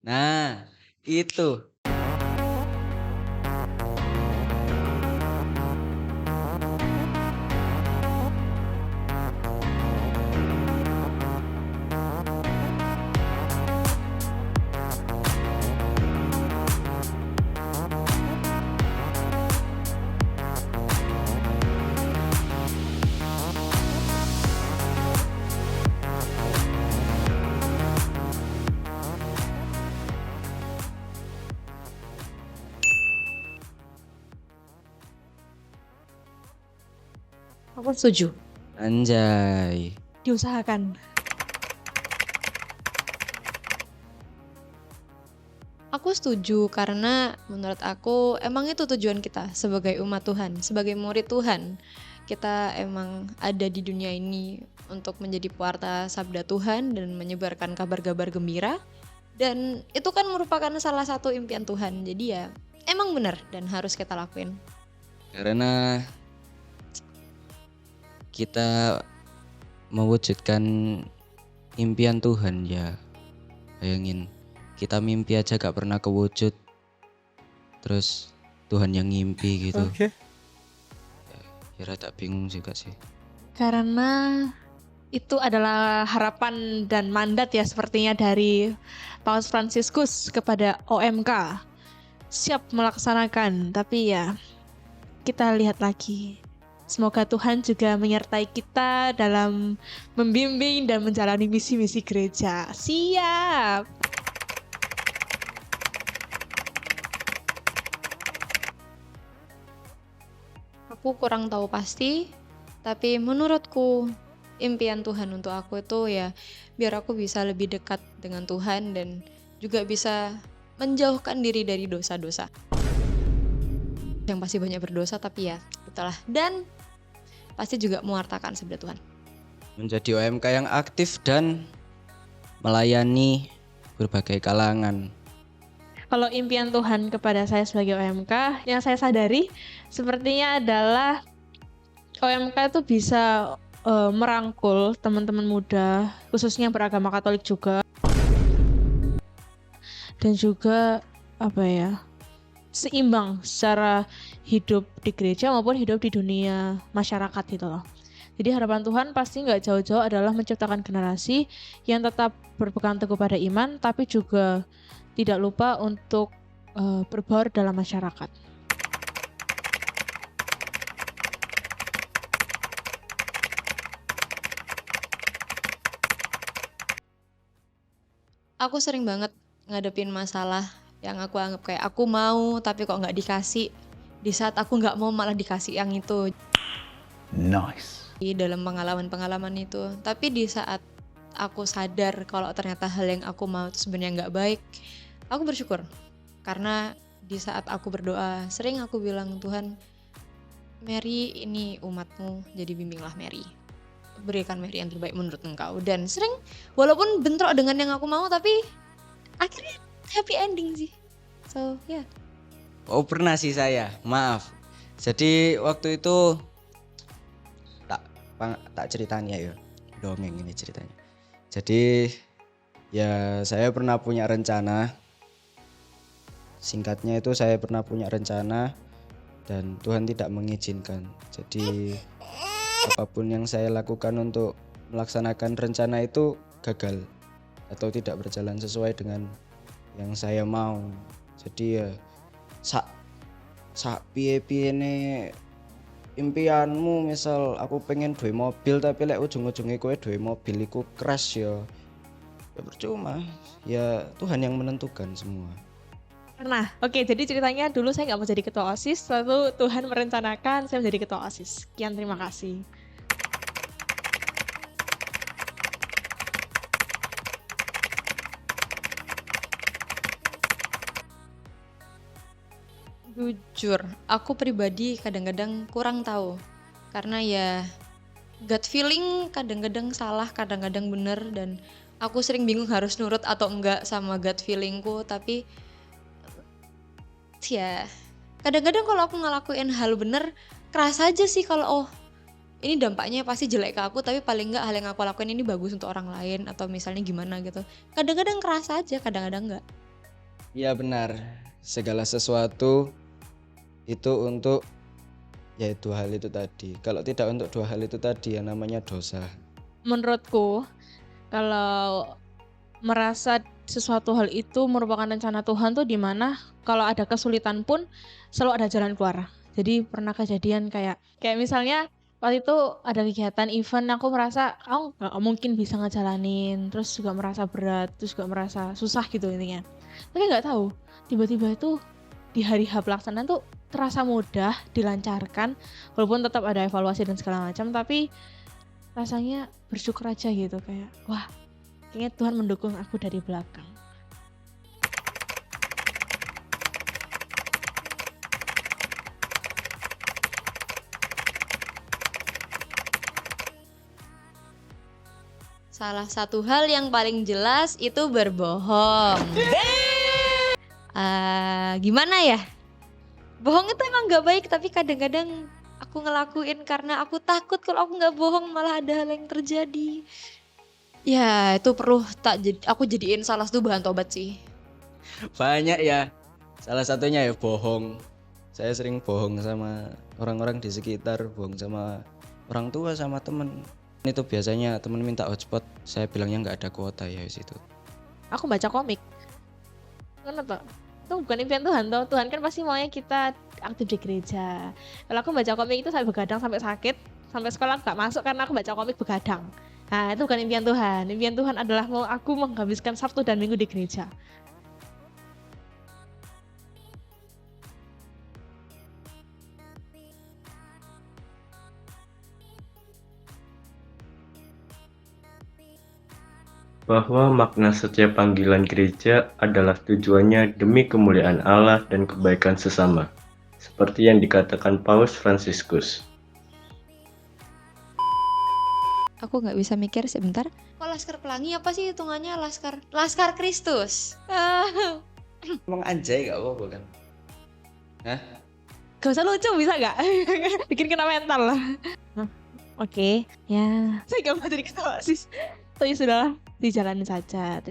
Nah, itu. Aku setuju. Anjay. Diusahakan. Aku setuju karena menurut aku emang itu tujuan kita sebagai umat Tuhan, sebagai murid Tuhan. Kita emang ada di dunia ini untuk menjadi pewarta sabda Tuhan dan menyebarkan kabar-kabar gembira. Dan itu kan merupakan salah satu impian Tuhan. Jadi ya emang benar dan harus kita lakuin. Karena kita mewujudkan impian Tuhan ya. Bayangin, kita mimpi aja gak pernah kewujud. Terus Tuhan yang ngimpi gitu. Oke. Ya rada bingung juga sih. Karena itu adalah harapan dan mandat ya sepertinya dari Paus Fransiskus kepada OMK. Siap melaksanakan, tapi ya kita lihat lagi. Semoga Tuhan juga menyertai kita dalam membimbing dan menjalani misi-misi gereja. Siap! Aku kurang tahu pasti, tapi menurutku impian Tuhan untuk aku itu ya biar aku bisa lebih dekat dengan Tuhan dan juga bisa menjauhkan diri dari dosa-dosa. Yang pasti banyak berdosa tapi ya itulah. Dan pasti juga mewartakan sabda Tuhan. Menjadi OMK yang aktif dan melayani berbagai kalangan. Kalau impian Tuhan kepada saya sebagai OMK, yang saya sadari sepertinya adalah OMK itu bisa merangkul teman-teman muda, khususnya yang beragama Katolik juga, dan juga seimbang secara hidup di gereja maupun hidup di dunia masyarakat gitu loh. Jadi harapan Tuhan pasti nggak jauh-jauh adalah menciptakan generasi yang tetap berpegang teguh pada iman, tapi juga tidak lupa untuk berbaur dalam masyarakat. Aku sering banget ngadepin masalah yang aku anggap kayak aku mau tapi kok nggak dikasih. Di saat aku nggak mau malah dikasih yang itu. Nice. Di dalam pengalaman-pengalaman itu. Tapi di saat aku sadar kalau ternyata hal yang aku mau itu sebenarnya nggak baik, aku bersyukur. Karena di saat aku berdoa, sering aku bilang, Tuhan, Mary ini umatmu, jadi bimbinglah Mary. Berikan Mary yang terbaik menurut engkau. Dan sering, walaupun bentrok dengan yang aku mau, tapi akhirnya happy ending sih. So, ya. Yeah. Oh pernah sih saya, maaf. Jadi waktu itu tak ceritanya ya, dongeng ini ceritanya. Jadi ya saya pernah punya rencana. Singkatnya itu saya pernah punya rencana dan Tuhan tidak mengizinkan. Jadi apapun yang saya lakukan untuk melaksanakan rencana itu gagal atau tidak berjalan sesuai dengan yang saya mau. Jadi ya sak piye-piye ne impianmu, misal aku pengen duwe mobil tapi lek ujung-ujungnya kowe duwe mobil iku crash ya percuma. Ya Tuhan yang menentukan semua. Nah, oke, jadi ceritanya dulu saya nggak mau jadi ketua OSIS, lalu Tuhan merencanakan saya menjadi ketua OSIS. Sekian, terima kasih. Jujur, aku pribadi kadang-kadang kurang tahu. Karena ya gut feeling kadang-kadang salah, kadang-kadang bener. Dan aku sering bingung harus nurut atau enggak sama gut feelingku. Tapi ya kadang-kadang kalau aku ngelakuin hal bener, keras aja sih kalau oh ini dampaknya pasti jelek ke aku. Tapi paling enggak hal yang aku lakuin ini bagus untuk orang lain. Atau misalnya gimana gitu. Kadang-kadang keras aja, kadang-kadang enggak. Iya benar, segala sesuatu itu untuk ya dua hal itu tadi. Kalau tidak untuk dua hal itu tadi ya namanya dosa. Menurutku, kalau merasa sesuatu hal itu merupakan rencana Tuhan tuh dimana kalau ada kesulitan pun selalu ada jalan keluar. Jadi pernah kejadian kayak misalnya waktu itu ada kegiatan event, aku merasa aku nggak mungkin bisa ngejalanin, terus juga merasa berat, terus juga merasa susah gitu intinya. Tapi nggak tahu, tiba-tiba itu di hari H pelaksanaan tuh terasa mudah, dilancarkan, walaupun tetap ada evaluasi dan segala macam, tapi rasanya bersyukur aja gitu kayak wah, kayaknya Tuhan mendukung aku dari belakang. Salah satu hal yang paling jelas itu berbohong. Gimana ya? Bohong itu emang gak baik, tapi kadang-kadang aku ngelakuin karena aku takut kalau aku gak bohong malah ada hal yang terjadi. Ya itu perlu aku jadiin salah satu bahan tobat sih. Banyak ya. Salah satunya ya bohong. Saya sering bohong sama orang-orang di sekitar, bohong sama orang tua, sama temen. Itu biasanya temen minta hotspot, saya bilangnya nggak ada kuota ya di situ. Aku baca komik. Kenapa? Itu bukan impian Tuhan toh. Tuhan kan pasti maunya kita aktif di gereja. Kalau aku baca komik itu sampai begadang, sampai sakit, sampai sekolah nggak masuk karena aku baca komik begadang. Nah itu bukan impian Tuhan. Impian Tuhan adalah mau aku menghabiskan Sabtu dan Minggu di gereja. Bahwa makna setiap panggilan gereja adalah tujuannya demi kemuliaan Allah dan kebaikan sesama, seperti yang dikatakan Paus Fransiskus. Aku nggak bisa mikir sebentar. Kok Laskar Pelangi apa sih hitungannya Laskar Kristus? Emang anjay gak apa-apa kan? Hah? Gak usah lucu bisa gak? Bikin kena mental lah. Oke, ya. Saya gak mau jadi ketawa sih. Tapi sudahlah, dijalanin saja.